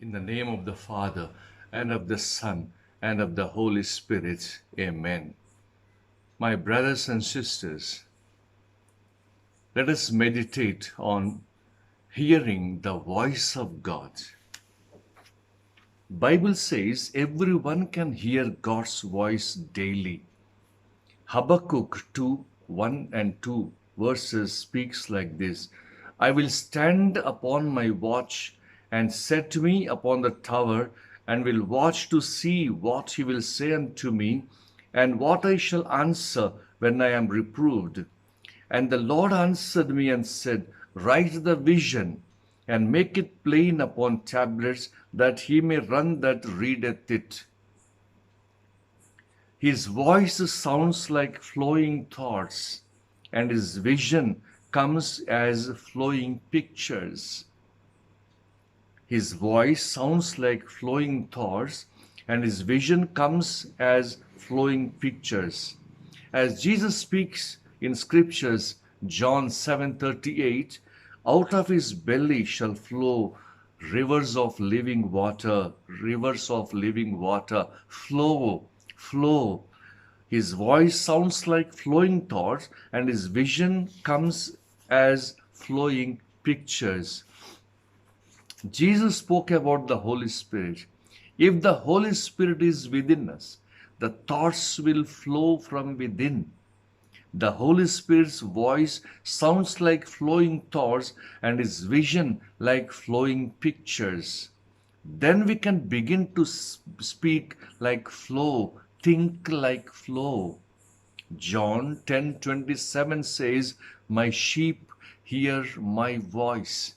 In the name of the Father, and of the Son, and of the Holy Spirit. Amen. My brothers and sisters, let us meditate on hearing the voice of God. Bible says everyone can hear God's voice daily. Habakkuk 2 1 and 2 verses speaks like this: I will stand upon my watch and set me upon the tower, and will watch to see what he will say unto me, and what I shall answer when I am reproved. And the Lord answered me and said, write the vision, and make it plain upon tablets, that he may run that readeth it. His voice sounds like flowing thoughts, and his vision comes as flowing pictures. His voice sounds like flowing thoughts, and his vision comes as flowing pictures. As Jesus speaks in scriptures, John 7:38, out of his belly shall flow rivers of living water, flow, flow. His voice sounds like flowing thoughts, and his vision comes as flowing pictures. Jesus spoke about the Holy Spirit. If the Holy Spirit is within us, the thoughts will flow from within. The Holy Spirit's voice sounds like flowing thoughts, and his vision like flowing pictures. Then we can begin to speak like flow, think like flow. John 10:27 says, my sheep hear my voice.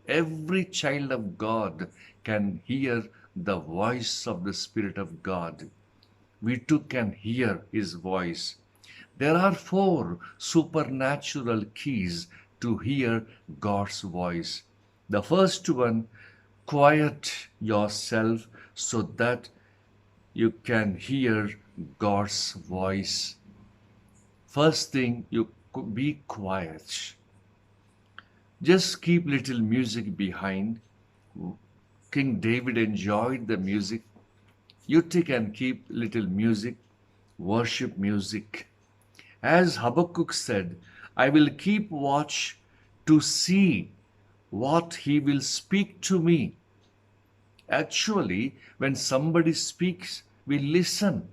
Every child of God can hear the voice of the Spirit of God. We too can hear his voice. There are 4 supernatural keys to hear God's voice. The first one, quiet yourself so that you can hear God's voice. First thing, you be quiet. Just keep little music behind. King David enjoyed the music. You too can keep little music, worship music. As Habakkuk said, I will keep watch to see what he will speak to me. Actually, when somebody speaks, we listen.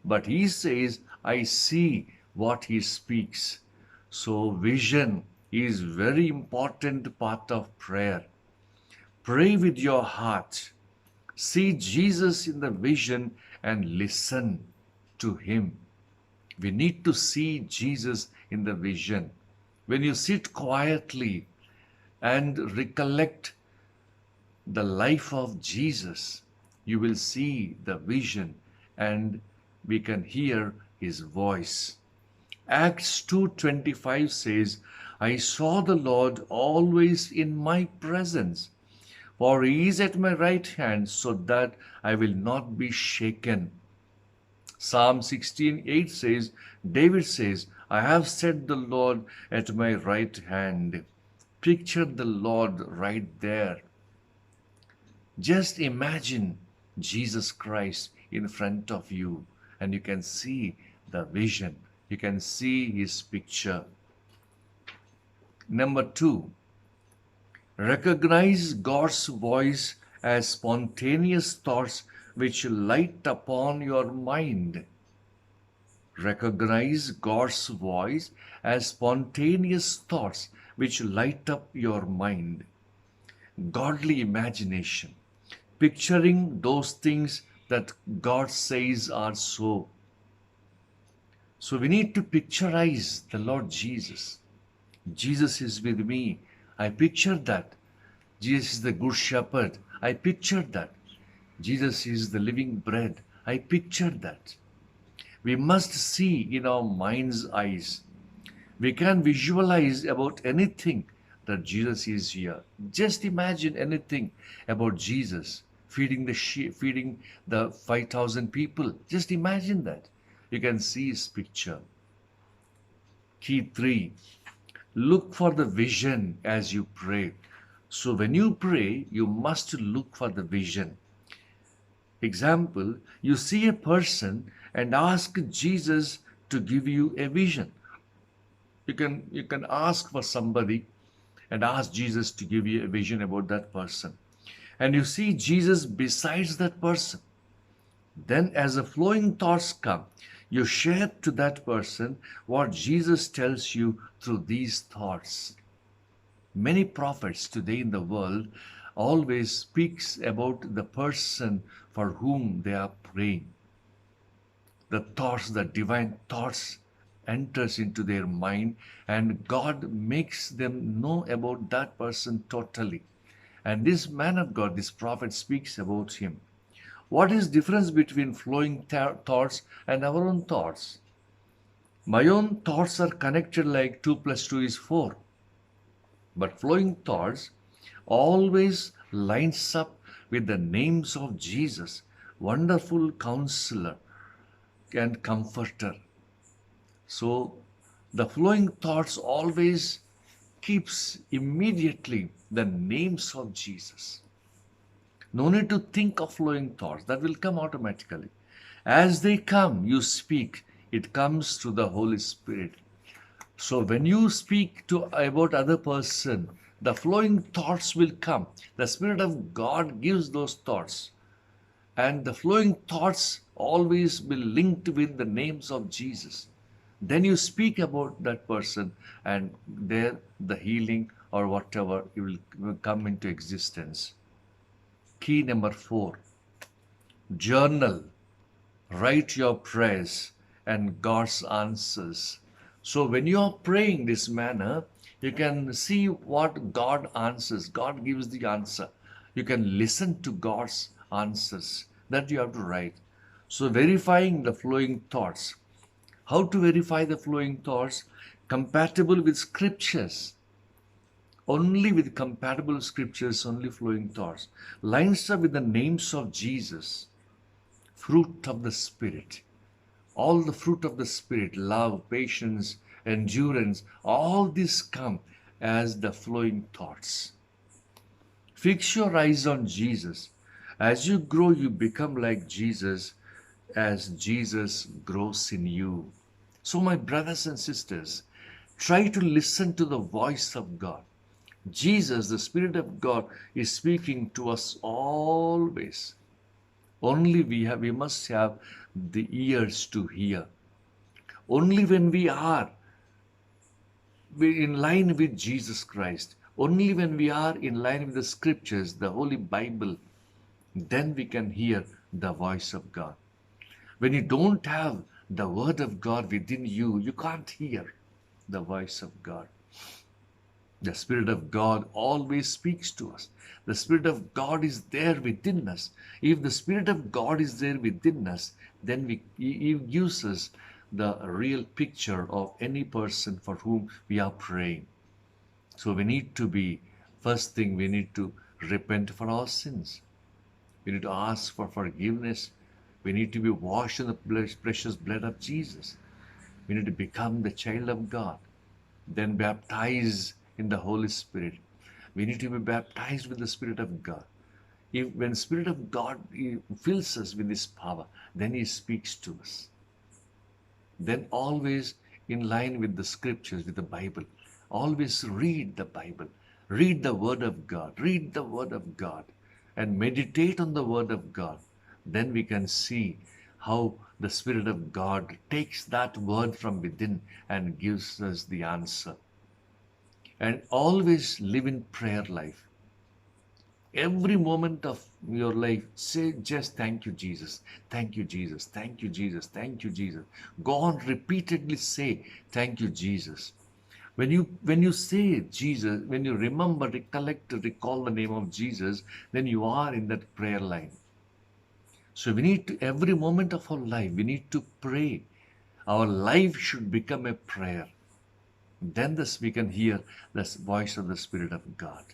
But he says, I see what he speaks. So vision is very important part of prayer. Pray with your heart. See Jesus in the vision and listen to him. We need to see Jesus in the vision. When you sit quietly and recollect the life of Jesus, you will see the vision and we can hear his voice. Acts 2:25 says, I saw the Lord always in my presence, for he is at my right hand, so that I will not be shaken. Psalm 16:8 says, David says, I have set the Lord at my right hand. Picture the Lord right there. Just imagine Jesus Christ in front of you, and you can see the vision. You can see his picture. Number 2, recognize God's voice as spontaneous thoughts which light upon your mind. Recognize God's voice as spontaneous thoughts which light up your mind. Godly imagination, picturing those things that God says are so. So we need to picturize the Lord Jesus. Jesus is with me. I picture that. Jesus is the good shepherd. I picture that. Jesus is the living bread. I picture that. We must see in our mind's eyes. We can visualize about anything that Jesus is here. Just imagine anything about Jesus feeding the sheep, feeding the 5,000 people. Just imagine that. You can see his picture. Key 3, look for the vision as you pray. So when you pray, you must look for the vision. Example, you see a person and ask Jesus to give you a vision. You can ask for somebody and ask Jesus to give you a vision about that person. And you see Jesus besides that person. Then as the flowing thoughts come, you share to that person what Jesus tells you through these thoughts. Many prophets today in the world always speaks about the person for whom they are praying. The thoughts, the divine thoughts enters into their mind, and God makes them know about that person totally. And this man of God, this prophet, speaks about him. What is difference between flowing thoughts and our own thoughts? My own thoughts are connected like 2 plus 2 is 4. But flowing thoughts always lines up with the names of Jesus, wonderful counselor and comforter. So the flowing thoughts always keeps immediately the names of Jesus. No need to think of flowing thoughts, that will come automatically. As they come, you speak. It comes through the Holy Spirit. So when you speak to about other person, the flowing thoughts will come. The Spirit of God gives those thoughts. And the flowing thoughts always will linked with the names of Jesus. Then you speak about that person, and there the healing or whatever it will come into existence. Key number 4, journal. Write your prayers and God's answers. So when you are praying this manner, you can see what God answers. God gives the answer. You can listen to God's answers. That you have to write. So verifying the flowing thoughts. How to verify the flowing thoughts? Compatible with scriptures. Only with compatible scriptures, only flowing thoughts. Lines up with the names of Jesus. Fruit of the Spirit. All the fruit of the Spirit, love, patience, endurance, all this come as the flowing thoughts. Fix your eyes on Jesus. As you grow, you become like Jesus as Jesus grows in you. So my brothers and sisters, try to listen to the voice of God. Jesus, the Spirit of God, is speaking to us always. Only we must have the ears to hear. Only when we are in line with Jesus Christ, only when we are in line with the scriptures, the Holy Bible, then we can hear the voice of God. When you don't have the Word of God within you, you can't hear the voice of God. The Spirit of God always speaks to us. The Spirit of God is there within us. If the Spirit of God is there within us, then He gives us the real picture of any person for whom we are praying. So we need to be, first thing, we need to repent for our sins. We need to ask for forgiveness. We need to be washed in the precious blood of Jesus. We need to become the child of God. Then baptize in the Holy Spirit. We need to be baptized with the Spirit of God. When Spirit of God fills us with His power, then He speaks to us. Then always in line with the scriptures, with the Bible. Always read the Bible. Read the Word of God. Read the Word of God. And meditate on the Word of God. Then we can see how the Spirit of God takes that word from within and gives us the answer. And always live in prayer life. Every moment of your life, say just thank you, Jesus. Thank you, Jesus. Thank you, Jesus. Thank you, Jesus. Go on repeatedly say thank you, Jesus. When you say Jesus, when you remember, recollect, recall the name of Jesus, then you are in that prayer line. So we need to, every moment of our life, we need to pray. Our life should become a prayer. Then we can hear the voice of the Spirit of God.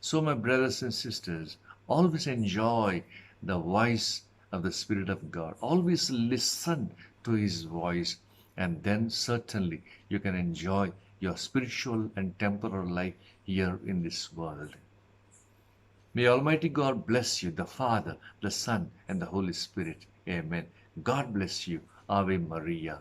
So my brothers and sisters, always enjoy the voice of the Spirit of God. Always listen to His voice, and then certainly you can enjoy your spiritual and temporal life here in this world. May Almighty God bless you, the Father, the Son, and the Holy Spirit. Amen. God bless you. Ave Maria.